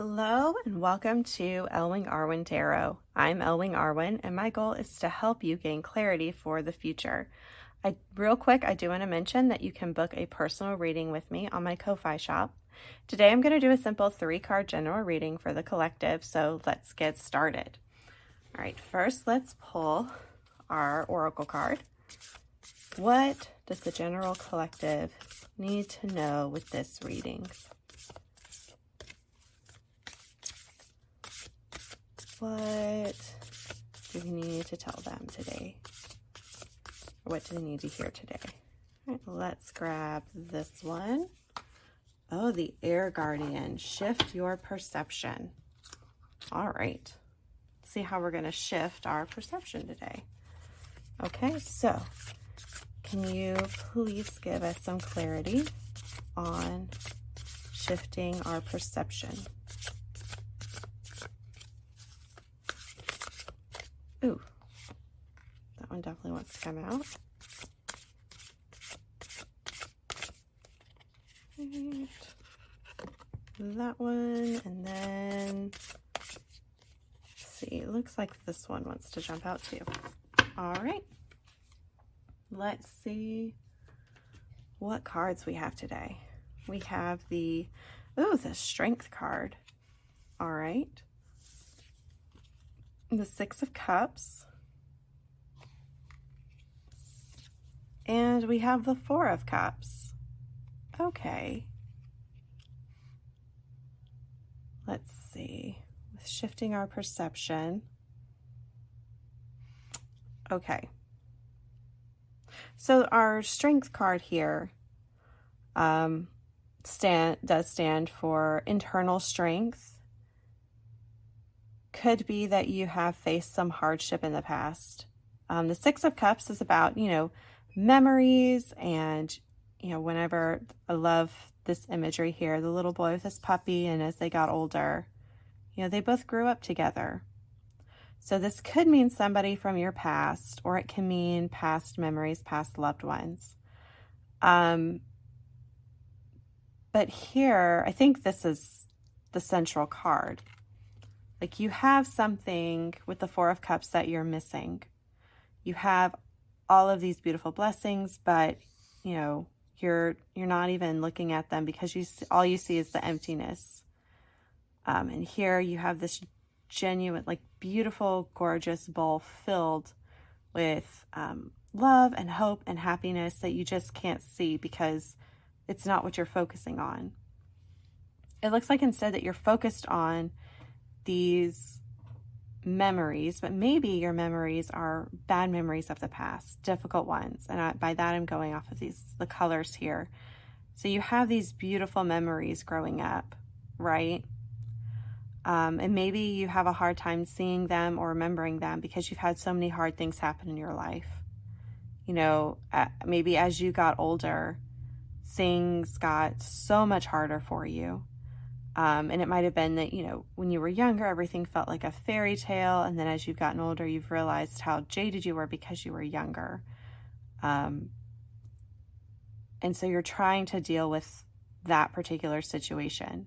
Hello and welcome to Elwing Arwen Tarot. I'm Elwing Arwen and my goal is to help you gain clarity for the future. Real quick, I do want to mention that you can book a personal reading with me on my Ko-Fi shop. Today I'm going to do a simple 3-card general reading for the collective, so let's get started. All right, first let's pull our oracle card. What does the general collective need to know with this reading? What do we need to tell them today? Or what do they need to hear today? All right, let's grab this one. Oh, the Air Guardian. Shift your perception. All right. Let's see how we're going to shift our perception today. Okay, so can you please give us some clarity on shifting our perception? Ooh, that one definitely wants to come out. Right. That one, and then, let's see, it looks like this one wants to jump out too. All right, let's see what cards we have today. We have the Strength card. All right. The 6 of Cups, and we have the 4 of Cups. Okay. Let's see. With shifting our perception. Okay. So our Strength card here does stand for internal strength. Could be that you have faced some hardship in the past. The 6 of Cups is about, memories and, whenever I love this imagery here, the little boy with his puppy, and as they got older, they both grew up together. So this could mean somebody from your past, or it can mean past memories, past loved ones. But here, I think this is the central card. Like you have something with the 4 of Cups that you're missing. You have all of these beautiful blessings, but you're not even looking at them because all you see is the emptiness. And here you have this genuine, beautiful, gorgeous bowl filled with love and hope and happiness that you just can't see because it's not what you're focusing on. It looks like instead that you're focused on these memories, but maybe your memories are bad memories of the past, difficult ones. And by that, I'm going off of the colors here. So you have these beautiful memories growing up, right? And maybe you have a hard time seeing them or remembering them because you've had so many hard things happen in your life. Maybe as you got older, things got so much harder for you. And it might have been that, when you were younger, everything felt like a fairy tale. And then as you've gotten older, you've realized how jaded you were because you were younger. And so you're trying to deal with that particular situation.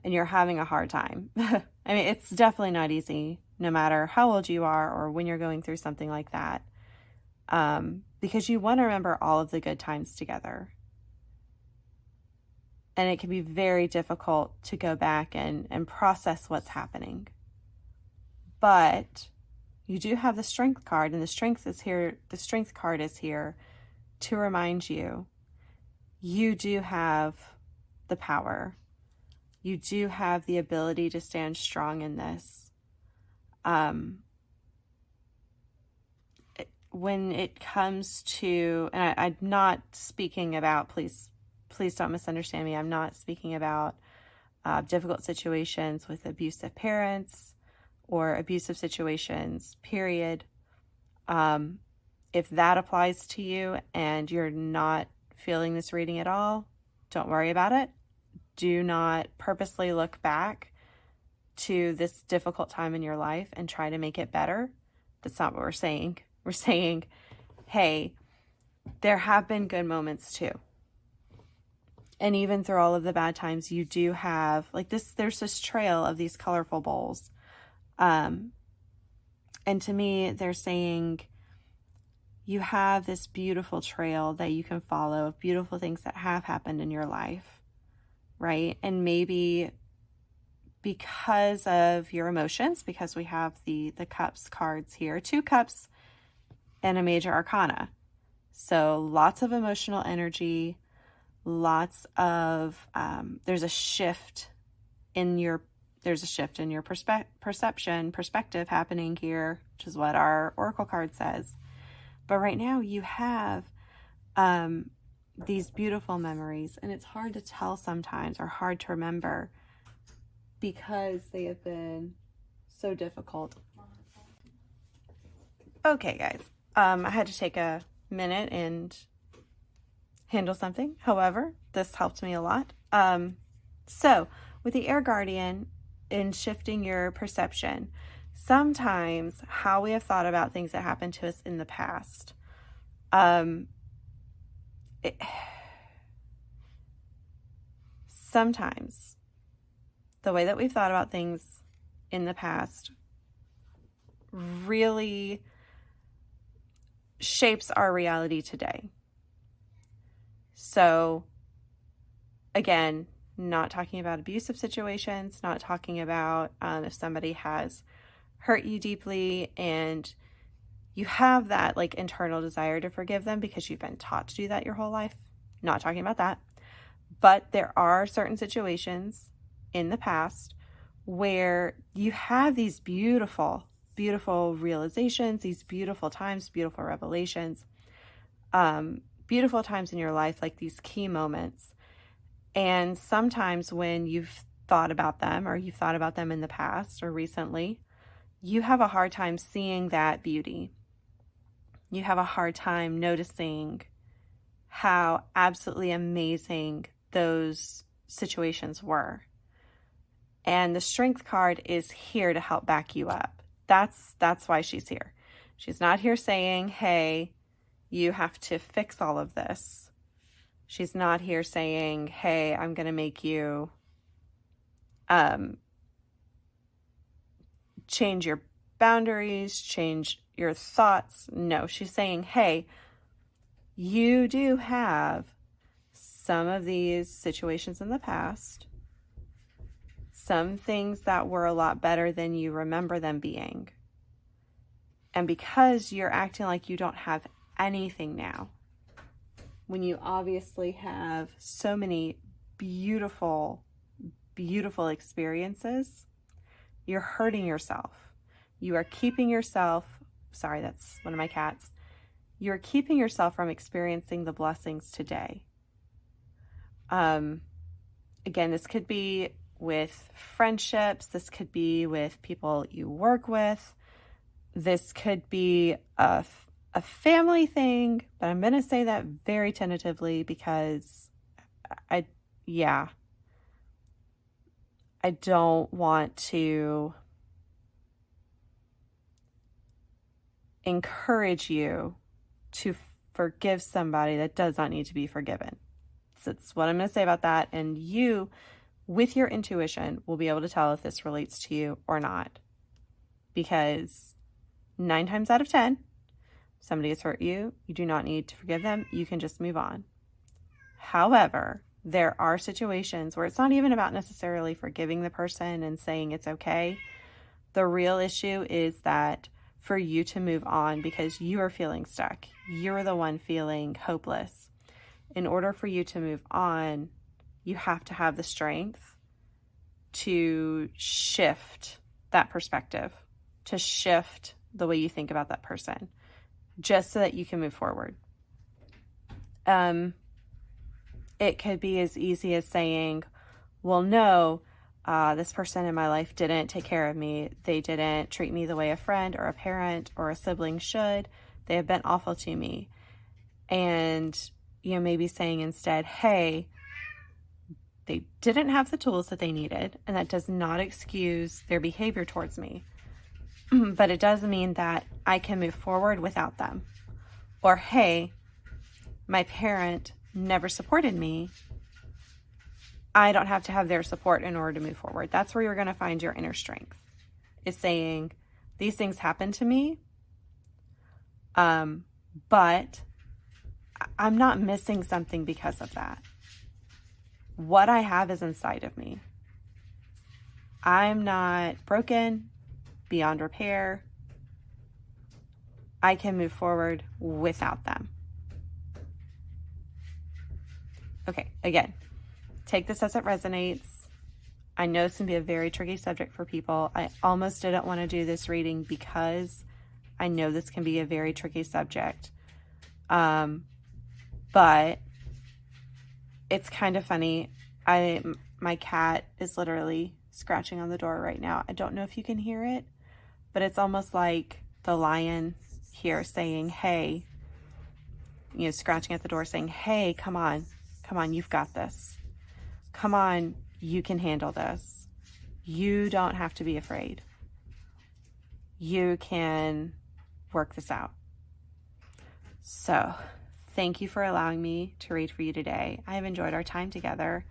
And you're having a hard time. I mean, it's definitely not easy, no matter how old you are or when you're going through something like that. Because you want to remember all of the good times together. And it can be very difficult to go back and process what's happening. But you do have the Strength card, and the Strength card is here to remind you do have the power. You do have the ability to stand strong in this. When it comes to, and I'm not speaking about, please don't misunderstand me. I'm not speaking about difficult situations with abusive parents or abusive situations, period. If that applies to you and you're not feeling this reading at all, don't worry about it. Do not purposely look back to this difficult time in your life and try to make it better. That's not what we're saying. We're saying, hey, there have been good moments too. And even through all of the bad times, you do have like this, there's this trail of these colorful bowls. And to me, they're saying you have this beautiful trail that you can follow of beautiful things that have happened in your life, right? And maybe because of your emotions, because we have the cups cards here, 2 cups and a major arcana. So lots of emotional energy, lots of, there's a shift in your perspective happening here, which is what our oracle card says. But right now you have these beautiful memories, and it's hard to tell sometimes, or hard to remember, because they have been so difficult. Okay, guys, I had to take a minute and handle something. However, this helped me a lot. So with the Air Guardian, in shifting your perception, sometimes how we have thought about things that happened to us in the past, sometimes the way that we've thought about things in the past really shapes our reality today. So again, not talking about abusive situations, not talking about if somebody has hurt you deeply and you have that like internal desire to forgive them because you've been taught to do that your whole life. Not talking about that. But there are certain situations in the past where you have these beautiful, beautiful realizations, these beautiful times, beautiful revelations, beautiful times in your life, like these key moments. And sometimes when you've thought about them, or you've thought about them in the past or recently, you have a hard time seeing that beauty. You have a hard time noticing how absolutely amazing those situations were. And the Strength card is here to help back you up. That's why she's here. She's not here saying, hey, you have to fix all of this. She's not here saying, hey, I'm going to make you change your boundaries, change your thoughts. No, she's saying, hey, you do have some of these situations in the past, some things that were a lot better than you remember them being. And because you're acting like you don't have anything now, when you obviously have so many beautiful, beautiful experiences, you're hurting yourself. You are keeping yourself, sorry, that's one of my cats. You're keeping yourself from experiencing the blessings today. Again, this could be with friendships. This could be with people you work with. This could be a family thing, but I'm going to say that very tentatively because I don't want to encourage you to forgive somebody that does not need to be forgiven. So that's what I'm going to say about that. And you, with your intuition, will be able to tell if this relates to you or not. Because 9 times out of 10, somebody has hurt you, you do not need to forgive them. You can just move on. However, there are situations where it's not even about necessarily forgiving the person and saying it's okay. The real issue is that for you to move on because you are feeling stuck. You're the one feeling hopeless. In order for you to move on, you have to have the strength to shift that perspective, to shift the way you think about that person, just so that you can move forward. It could be as easy as saying, well, no, this person in my life didn't take care of me. They didn't treat me the way a friend or a parent or a sibling should. They have been awful to me. And, maybe saying instead, hey, they didn't have the tools that they needed, and that does not excuse their behavior towards me. But it does mean that I can move forward without them. Or, hey, my parent never supported me, I don't have to have their support in order to move forward. That's where you're going to find your inner strength, is saying, these things happen to me, but I'm not missing something because of that. What I have is inside of me. I'm not broken, beyond repair. I can move forward without them. Okay, again, take this as it resonates. I know this can be a very tricky subject for people. I almost didn't want to do this reading because I know this can be a very tricky subject. But it's kind of funny. My cat is literally scratching on the door right now. I don't know if you can hear it, but it's almost like the lion here saying, hey, scratching at the door saying, hey, come on, you've got this. Come on, you can handle this. You don't have to be afraid. You can work this out. So, thank you for allowing me to read for you today. I have enjoyed our time together.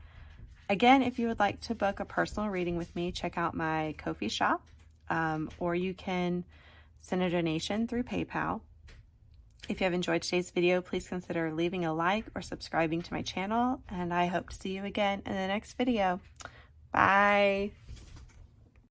Again, if you would like to book a personal reading with me, check out my Ko-fi shop, or you can send a donation through PayPal. If you have enjoyed today's video, please consider leaving a like or subscribing to my channel, and I hope to see you again in the next video. Bye.